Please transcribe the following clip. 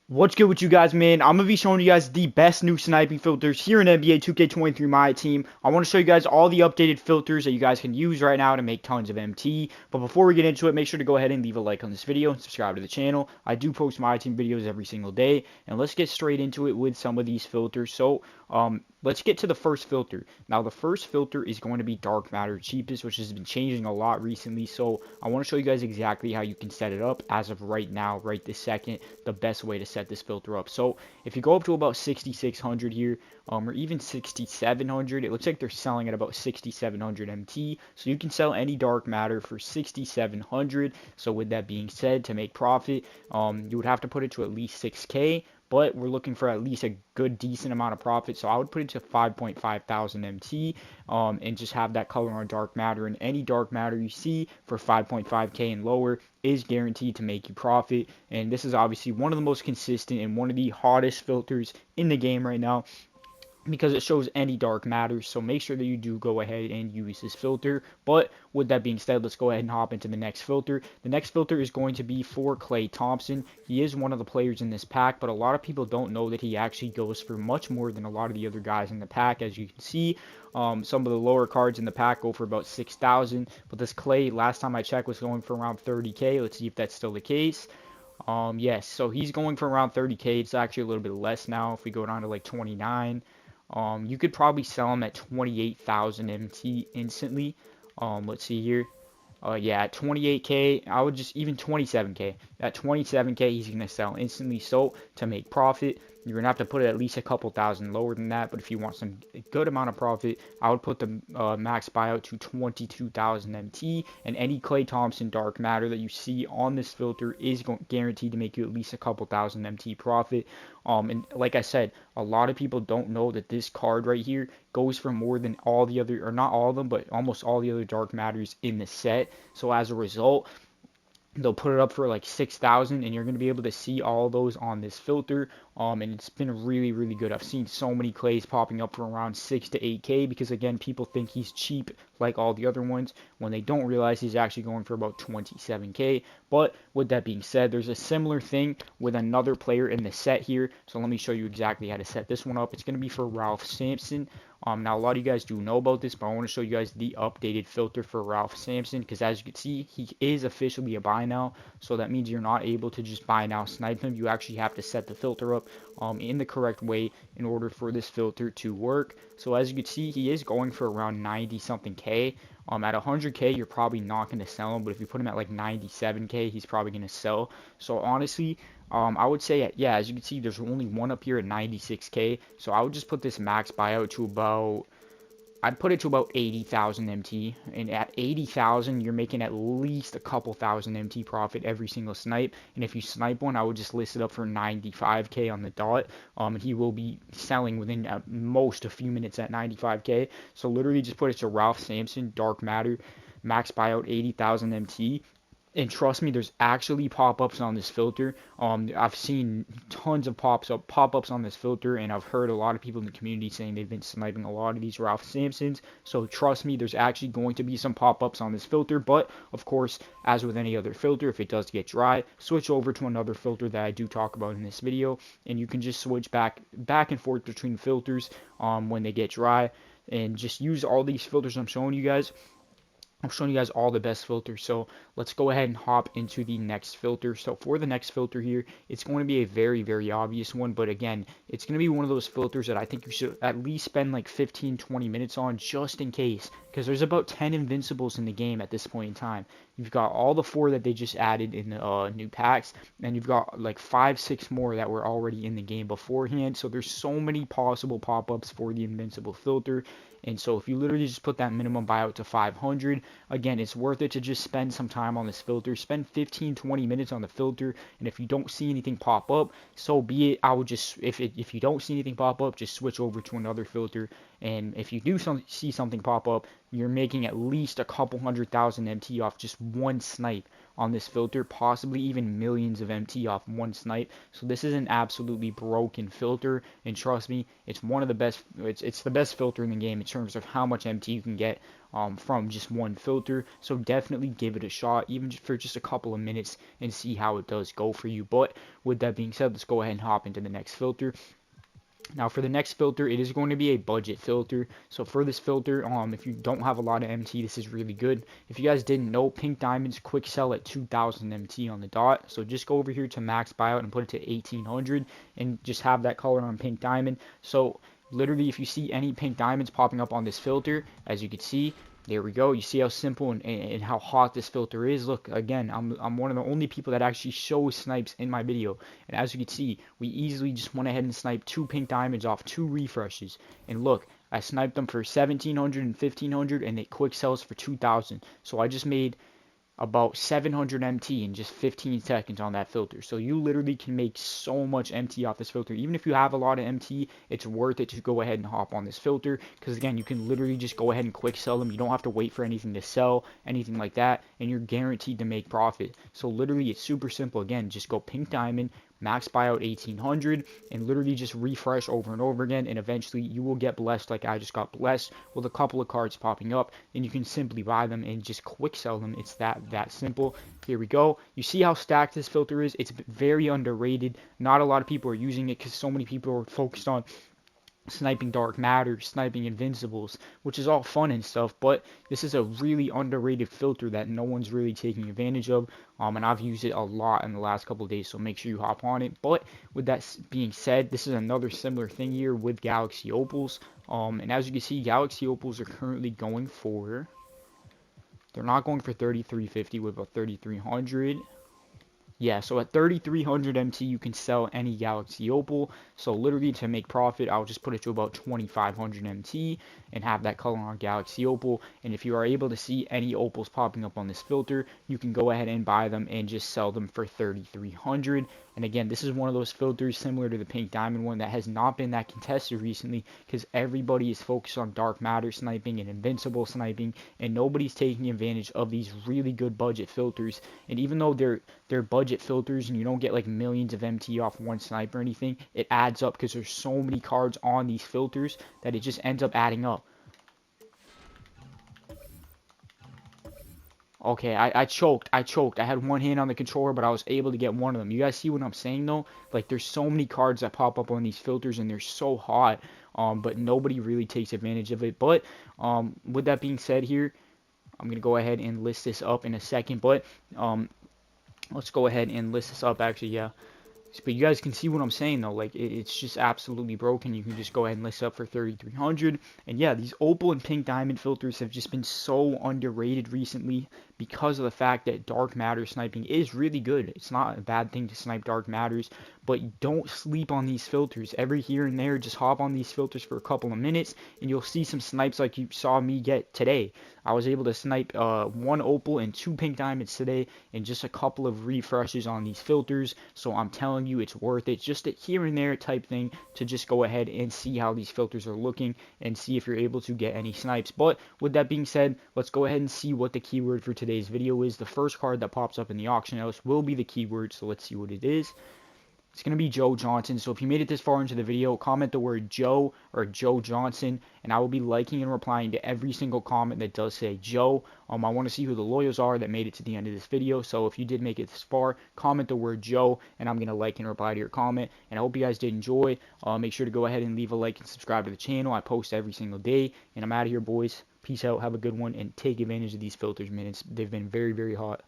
What's good with you guys, man? I'm going to be showing you guys the best new sniping filters here in NBA 2K23 My Team. I want to show you guys all the updated filters that you guys can use right now to make tons of MT. But before we get into it, make sure to go ahead and leave a like on this video and subscribe to the channel. I do post My Team videos every single day. And let's get straight into it with some of these filters. Let's get to the first filter. Now, the first filter is going to be Dark Matter Cheapest, which has been changing a lot recently. So I want to show you guys exactly how you can set it up as of right now, right this second, the best way to set this filter up. So if you go up to about 6600 here, or even 6700, it looks like they're selling at about 6700 MT. So you can sell any dark matter for 6700. So with that being said, to make profit, you would have to put it to at least 6K, but we're looking for at least a good decent amount of profit, so I would put it to 5.5 thousand MT, and just have that color on dark matter, and any dark matter you see for 5.5K and lower is guaranteed to make you profit. And this is obviously one of the most consistent and one of the hottest filters in the game right now, because it shows any dark matter. So make sure that you do go ahead and use this filter. But with that being said, let's go ahead and hop into the next filter. The next filter is going to be for Klay Thompson. He is one of the players in this pack, but a lot of people don't know that he actually goes for much more than a lot of the other guys in the pack. As you can see, some of the lower cards in the pack go for about 6,000, but this Klay, last time I checked, was going for around 30K. Let's see if that's still the case. Yes, so he's going for around 30K. It's actually a little bit less now if we go down to like 29. You could probably sell him at 28,000 MT instantly. Let's see here. Yeah, at 28K, I would just even 27K. At 27K, he's gonna sell instantly. So to make profit, you're gonna have to put it at least a couple thousand lower than that. But if you want some good amount of profit, I would put the max buyout to 22,000 MT. And any Klay Thompson dark matter that you see on this filter is guaranteed to make you at least a couple thousand MT profit. And like I said, a lot of people don't know that this card right here goes for more than all the other, or not all of them, but almost all the other dark matters in the set. So as a result, they'll put it up for like 6,000, and you're going to be able to see all those on this filter. And it's been really good. I've seen so many Klays popping up for around 6 to 8K, because again, people think he's cheap like all the other ones when they don't realize he's actually going for about 27K. But with that being said, there's a similar thing with another player in the set here. So let me show you exactly how to set this one up. It's going to be for Ralph Sampson. Now, a lot of you guys do know about this, but I want to show you guys the updated filter for Ralph Sampson, because as you can see, he is officially a buy now. So that means you're not able to just buy now snipe him. You actually have to set the filter up in the correct way in order for this filter to work. So as you can see, he is going for around 90 something K. At 100K, you're probably not going to sell him, but if you put him at like 97K, he's probably going to sell. So honestly, I would say, yeah, as you can see, there's only one up here at 96K. So I would just put this max buyout to about, I'd put it to about 80,000 MT. And at 80,000, you're making at least a couple thousand MT profit every single snipe. And if you snipe one, I would just list it up for 95K on the dot. And he will be selling within at most a few minutes at 95K. So literally just put it to Ralph Sampson, Dark Matter, max buyout 80,000 MT. And trust me, there's actually pop-ups on this filter. I've seen tons of pop-ups on this filter, and I've heard a lot of people in the community saying they've been sniping a lot of these Ralph Sampsons. So trust me, there's actually going to be some pop-ups on this filter. But of course, as with any other filter, if it does get dry, switch over to another filter that I do talk about in this video, and you can just switch back and forth between filters when they get dry, and just use all these filters I'm showing you guys. I'm showing you guys all the best filters. So let's go ahead and hop into the next filter. So for the next filter here, it's going to be a very obvious one, but again, it's going to be one of those filters that I think you should at least spend like 15-20 minutes on, just in case, because there's about 10 invincibles in the game at this point in time. You've got all the 4 that they just added in the new packs, and you've got like 5-6 more that were already in the game beforehand. So there's so many possible pop-ups for the invincible filter. And so if you literally just put that minimum buyout to 500, again, it's worth it to just spend some time on this filter. Spend 15-20 minutes on the filter, and if you don't see anything pop up, so be it. I would just, if you don't see anything pop up, just switch over to another filter. And if you do see something pop up, you're making at least a couple 100,000 MT off just one snipe on this filter, possibly even millions of MT off one snipe. So this is an absolutely broken filter, and trust me, it's one of the best. It's the best filter in the game in terms of how much MT you can get from just one filter. So definitely give it a shot, even for just a couple of minutes, and see how it does go for you. But with that being said, let's go ahead and hop into the next filter. Now for the next filter, it is going to be a budget filter. So for this filter, if you don't have a lot of MT, this is really good. If you guys didn't know, Pink Diamonds quick sell at 2,000 MT on the dot. So just go over here to max buyout and put it to 1,800 and just have that color on Pink Diamond. So literally, if you see any Pink Diamonds popping up on this filter, as you can see, there we go. You see how simple and how hot this filter is. Look, again, I'm one of the only people that actually shows snipes in my video. And as you can see, we easily just went ahead and sniped 2 Pink Diamonds off 2 refreshes. And look, I sniped them for 1,700 and 1,500, and they quick sells for 2,000. So I just made about 700 MT in just 15 seconds on that filter. So you literally can make so much MT off this filter. Even if you have a lot of MT, it's worth it to go ahead and hop on this filter, because again, you can literally just go ahead and quick sell them. You don't have to wait for anything to sell, anything like that, and you're guaranteed to make profit. So literally, it's super simple. Again, just go Pink Diamond, max buyout 1,800, and literally just refresh over and over again, and eventually you will get blessed like I just got blessed with a couple of cards popping up, and you can simply buy them and just quick sell them. It's that simple. Here we go. You see how stacked this filter is? It's very underrated. Not a lot of people are using it because so many people are focused on sniping Dark Matter, sniping Invincibles, which is all fun and stuff, but this is a really underrated filter that no one's really taking advantage of, and I've used it a lot in the last couple of days, so make sure you hop on it. But with that being said, this is another similar thing here with Galaxy Opals, and as you can see, Galaxy Opals are currently going for, they're not going for 3,350 with about 3,300. Yeah, so at 3,300 MT, you can sell any Galaxy Opal. So literally, to make profit, I'll just put it to about 2,500 MT and have that color on Galaxy Opal. And if you are able to see any Opals popping up on this filter, you can go ahead and buy them and just sell them for 3,300. And again, this is one of those filters similar to the Pink Diamond one that has not been that contested recently, because everybody is focused on Dark Matter sniping and Invincible sniping, and nobody's taking advantage of these really good budget filters. And even though they're budget filters and you don't get like millions of MT off one snipe or anything, it adds up because there's so many cards on these filters that it just ends up adding up. Okay, I choked. I had one hand on the controller, but I was able to get one of them. You guys see what I'm saying, though? Like, there's so many cards that pop up on these filters, and they're so hot, but nobody really takes advantage of it. But with that being said here, I'm going to go ahead and list this up in a second, but let's go ahead and list this up, actually, yeah. But you guys can see what I'm saying, though. Like, it's just absolutely broken. You can just go ahead and list up for 3,300. And yeah, these Opal and Pink Diamond filters have just been so underrated recently because of the fact that Dark Matter sniping is really good. It's not a bad thing to snipe Dark Matters, but don't sleep on these filters. Every here and there, just hop on these filters for a couple of minutes, and you'll see some snipes like you saw me get today. I was able to snipe 1 Opal and 2 Pink Diamonds today, and just a couple of refreshes on these filters. So I'm telling you, it's worth it. Just a here and there type thing to just go ahead and see how these filters are looking and see if you're able to get any snipes. But with that being said, let's go ahead and see what the keyword for today's video is. The first card that pops up in the auction house will be the keyword, so let's see what it is. It's going to be Joe Johnson. So if you made it this far into the video, comment the word Joe or Joe Johnson, and I will be liking and replying to every single comment that does say Joe. I want to see who the loyals are that made it to the end of this video. So if you did make it this far, comment the word Joe, and I'm going to like and reply to your comment. And I hope you guys did enjoy. Make sure to go ahead and leave a like and subscribe to the channel. I post every single day, and I'm out of here, boys. Peace out. Have a good one, and take advantage of these filters, man. They've been very, very hot.